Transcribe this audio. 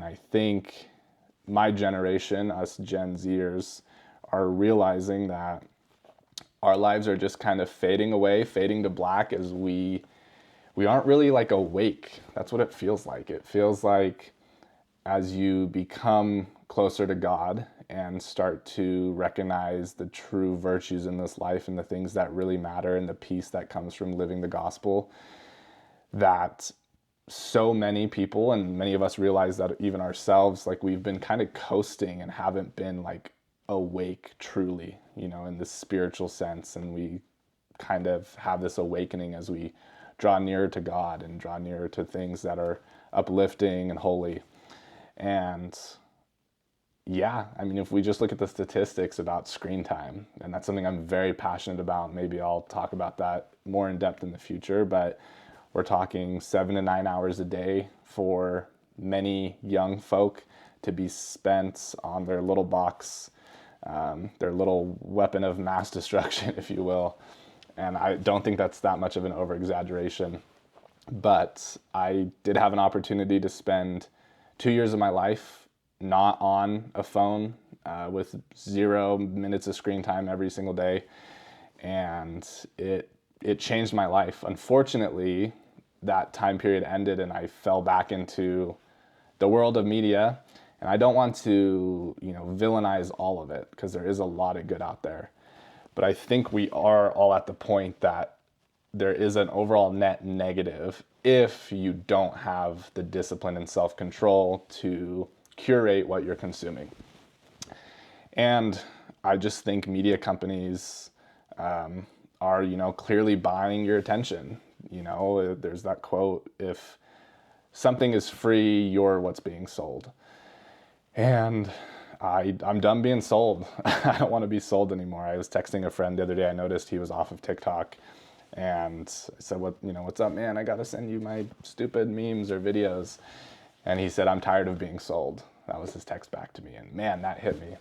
I think my generation, us Gen Zers, are realizing that our lives are just kind of fading away, fading to black as we aren't really like awake. That's what it feels like. It feels like as you become closer to God and start to recognize the true virtues in this life and the things that really matter and the peace that comes from living the gospel, that so many people, and many of us realize that even ourselves, like we've been kind of coasting and haven't been like awake truly, in this spiritual sense. And we kind of have this awakening as we draw nearer to God and draw nearer to things that are uplifting and holy. And yeah, I mean, if we just look at the statistics about screen time, and that's something I'm very passionate about, maybe I'll talk about that more in depth in the future, but we're talking 7 to 9 hours a day for many young folk to be spent on their little box, their little weapon of mass destruction, if you will. And I don't think that's that much of an over-exaggeration. But I did have an opportunity to spend 2 years of my life not on a phone, with 0 minutes of screen time every single day. And it changed my life. Unfortunately, that time period ended and I fell back into the world of media. And I don't want to, villainize all of it, because there is a lot of good out there. But I think we are all at the point that there is an overall net negative if you don't have the discipline and self-control to curate what you're consuming. And I just think media companies are, clearly buying your attention. There's that quote, if something is free, you're what's being sold. And I'm done being sold. I don't want to be sold anymore. I was texting a friend the other day. I noticed he was off of TikTok. And I said, what's up, man? I got to send you my stupid memes or videos. And he said, I'm tired of being sold. That was his text back to me. And man, that hit me.